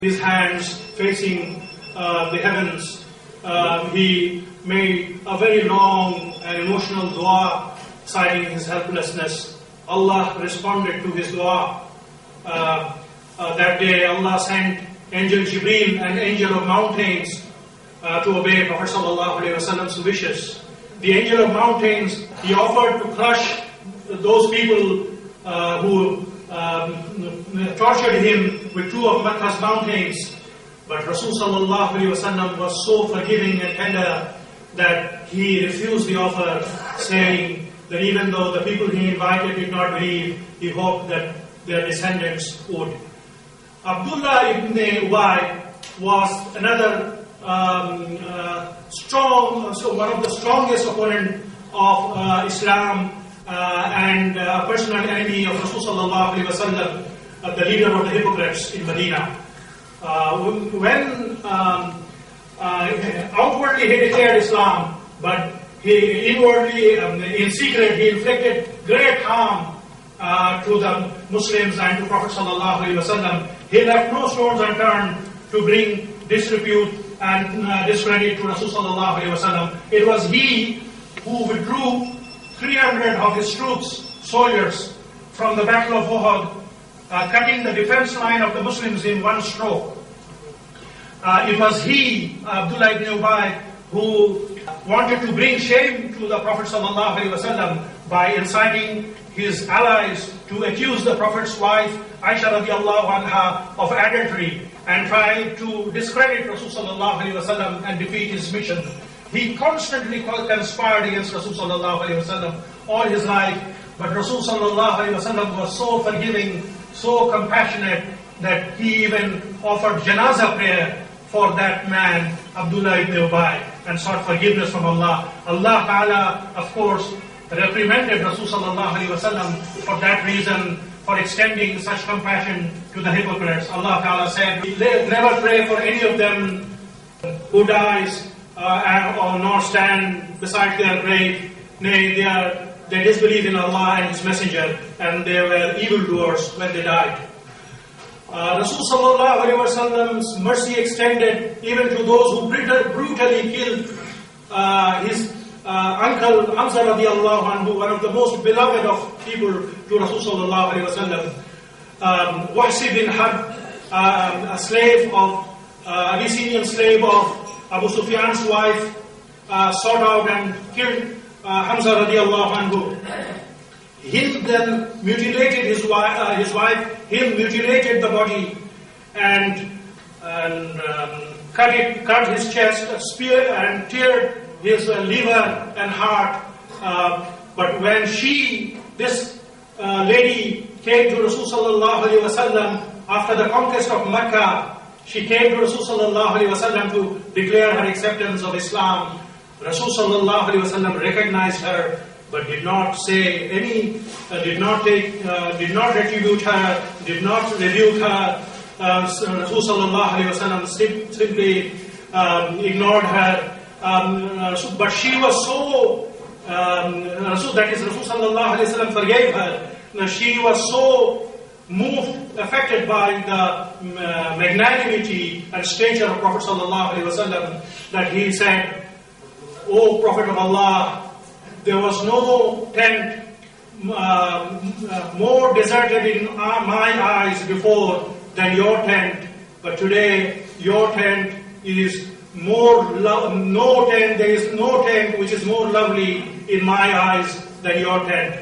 his hands facing the heavens. He made a very long and emotional dua, citing his helplessness. Allah responded to his dua. That day Allah sent Angel Jibreel, an angel of mountains, to obey Prophet ﷺ's wishes. The angel of mountains, he offered to crush those people who tortured him with two of Mecca's mountains. But Rasul ﷺ was so forgiving and tender that he refused the offer, saying that even though the people he invited did not believe, he hoped that their descendants would. Abdullah ibn Ubay was another one of the strongest opponents of Islam and a personal enemy of Rasulullah sallallahu alaihi wasallam, the leader of the hypocrites in Medina. When outwardly he declared Islam, but he inwardly, in secret, he inflicted great harm to the Muslims and to Prophet sallallahu alaihi wasallam. He left no stones unturned to bring disrepute and discredit to Rasul sallallahu alaihi wasallam. It was he who withdrew 300 of his troops, soldiers, from the Battle of Pbuh, cutting the defense line of the Muslims in one stroke. It was he, Abdullah ibn Ubay, who wanted to bring shame to the Prophet ﷺ by inciting his allies to accuse the Prophet's wife, Aisha radiallahu anha, of adultery and try to discredit Rasulullah ﷺ and defeat his mission. He constantly conspired against Rasulullah ﷺ all his life, but Rasulullah ﷺ was so forgiving, so compassionate, that he even offered janazah prayer for that man, Abdullah ibn Ubay, and sought forgiveness from Allah. Allah Ta'ala, of course, reprimanded Rasulullah ﷺ for that reason, for extending such compassion to the hypocrites. Allah Ta'ala said, never pray for any of them who dies or nor stand beside their grave. Nay, they disbelieve in Allah and His Messenger, and they were evildoers when they died. Rasul sallallahu alaihi wasallam's mercy extended even to those who brutally killed his uncle Hamza radiallahu anhu, one of the most beloved of people to Rasul sallallahu alaihi wasallam. Wahsi bin Harb, a slave of Abyssinian slave of Abu Sufyan's wife, sought out and killed Hamza radiallahu anhu. Him then mutilated his wife. Him mutilated the body and cut his chest, speared and teared his liver and heart. But when this lady came to Rasul sallallahu alaihi wasallam after the conquest of Mecca, she came to Rasul sallallahu alaihi wasallam to declare her acceptance of Islam. Rasul sallallahu alaihi wasallam recognized her, but did not say did not retribute her, did not rebuke her. Rasul sallallahu alaihi wasallam simply ignored her. But she was so, Rasul sallallahu alaihi wasallam forgave her. She was so moved, affected by the magnanimity and stature of Prophet sallallahu alaihi wasallam, that he said, "O Prophet of Allah, there was no tent more deserted in my eyes before than your tent, but today your tent is there is no tent which is more lovely in my eyes than your tent."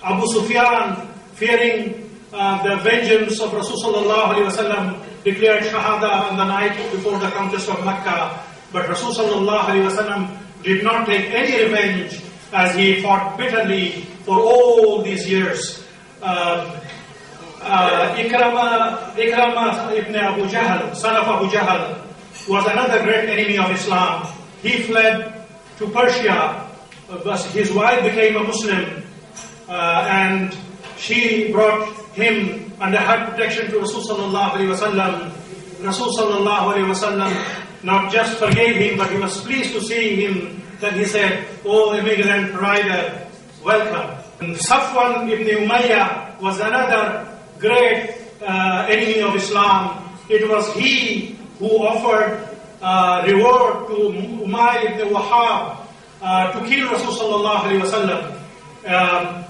Abu Sufyan, fearing the vengeance of Rasulullah sallallahu alaihi wasallam, declared Shahada on the night before the conquest of Mecca, but Rasulullah sallallahu alaihi wasallam did not take any revenge, as he fought bitterly for all these years. Ikrama ibn Abu Jahl, son of Abu Jahl, was another great enemy of Islam. He fled to Persia, but his wife became a Muslim, and she brought him under her protection to Rasul sallallahu alaihi wasallam. Rasul sallallahu alaihi wasallam not just forgave him, but he was pleased to see him. Then he said, "O immigrant rider, welcome." And Safwan ibn Umayyah was another great enemy of Islam. it was he who offered reward to Umayyah ibn Wahab to kill Rasul sallallahu alaihi wasallam.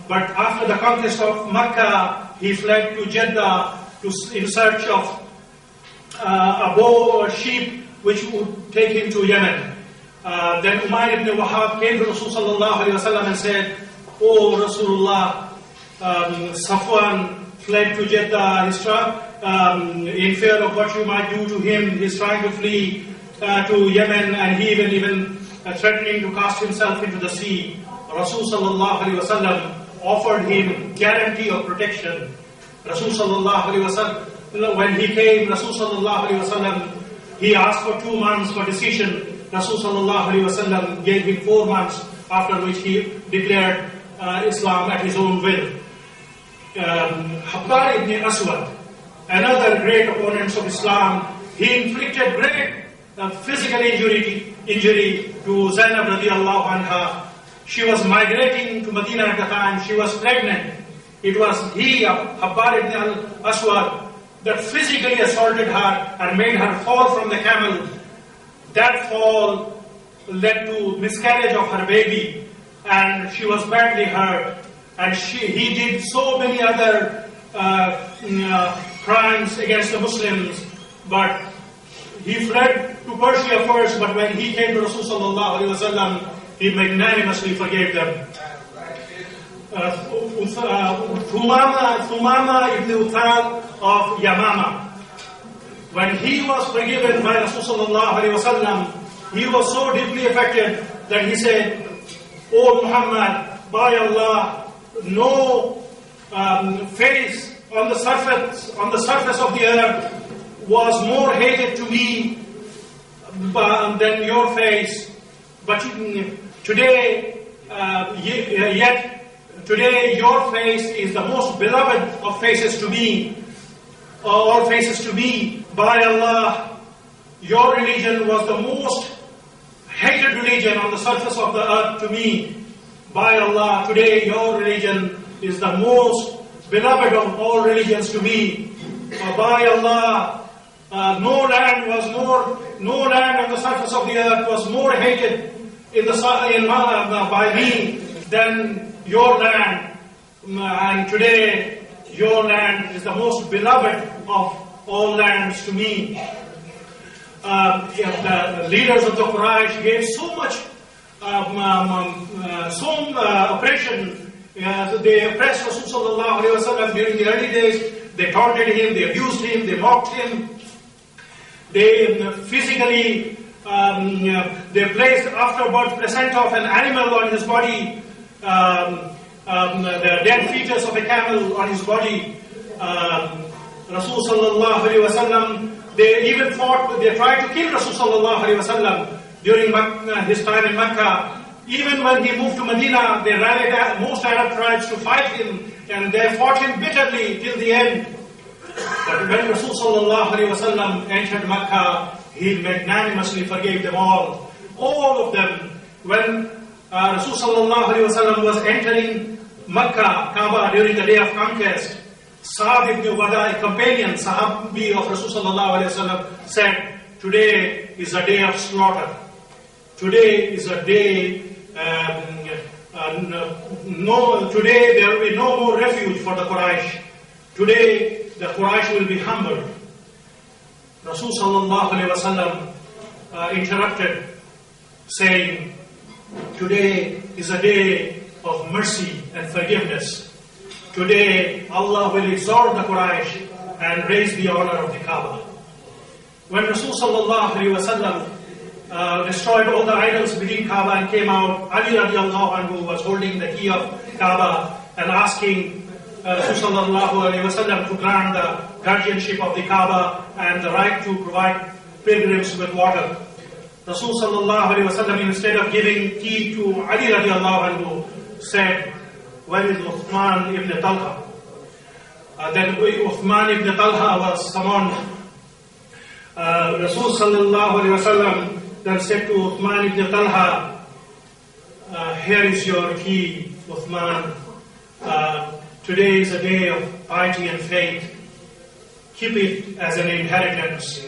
But after the conquest of Makkah, he fled to Jeddah in search of a bow or sheep which would take him to Yemen. Then Umayyah ibn Wahab came to Rasul sallallahu alaihi wasallam and said, "Oh Rasulullah, Safwan fled to Jeddah in fear of what you might do to him. He's trying to flee to Yemen, and he even threatening to cast himself into the sea." Rasul sallallahu alaihi wasallam offered him guarantee of protection. Rasul sallallahu alaihi wasallam, when he came, Rasul sallallahu alaihi wasallam, he asked for 2 months for decision. Rasul sallallahu alaihi wasallam gave him 4 months, after which he declared Islam at his own will. Pbuh ibn Aswad, another great opponent of Islam, he inflicted great physical injury to Zainab radiallahu anha. She was migrating to Medina at the time. She was pregnant. It was he, Pbuh ibn Aswad, that physically assaulted her and made her fall from the camel. That fall led to miscarriage of her baby, and she was badly hurt. And he did so many other crimes against the Muslims, but he fled to Persia first. But when he came to Rasul sallallahu alaihi wasallam, he magnanimously forgave them. Thumama ibn Uthal of Yamama, when he was forgiven by Rasul sallallahu alaihi wasallam, he was so deeply affected that he said, "O Muhammad, by Allah, no face on the surface of the earth was more hated to me than your face. But today, today your face is the most beloved of faces to me, all faces to me. By Allah, your religion was the most hated religion on the surface of the earth to me. By Allah, today your religion is the most beloved of all religions to me. By Allah, no land on the surface of the earth was more hated by me than your land. And today your land is the most beloved of all lands to me." The leaders of the Quraysh gave so much oppression. They oppressed Rasul sallallahu alaihi wasallam during the early days. They taunted him, they abused him, they mocked him. They physically, they placed afterbirth placenta of an animal on his body, the dead fetus of a camel on his body. Rasul sallallahu alaihi wasallam, they tried to kill Rasul sallallahu alaihi wasallam during his time in Makkah. Even when he moved to Medina, they rallied most Arab tribes to fight him, and they fought him bitterly till the end. But when Rasul sallallahu alaihi wasallam entered Makkah, he magnanimously forgave them all of them. When Rasul sallallahu alaihi wasallam was entering Makkah, Kaaba, during the day of conquest, Sa'd ibn Ubadah, a companion, Sahabi of Rasul sallallahu alaihi wasallam, said, "Today is a day of slaughter. Today is a day, today there will be no more refuge for the Quraysh. Today the Quraysh will be humbled." Rasul sallallahu alaihi wasallam interrupted, saying, "Today is a day of mercy and forgiveness. Today Allah will exalt the Quraysh and raise the honor of the Kaaba." When Rasul sallallahu alaihi wasallam destroyed all the idols within Kaaba and came out, Ali radiallahu anhu was holding the key of Kaaba and asking Rasul sallallahu alaihi wasallam to grant the guardianship of the Kaaba and the right to provide pilgrims with water. Rasul sallallahu alaihi wasallam, instead of giving key to Ali radiallahu anhu, said, "Where is Uthman ibn Talha?" Then Uthman ibn Talha was summoned. Rasul sallallahu alaihi wasallam then said to Uthman ibn Talha, "Here is your key, Uthman. Today is a day of piety and faith. keep it as an inheritance.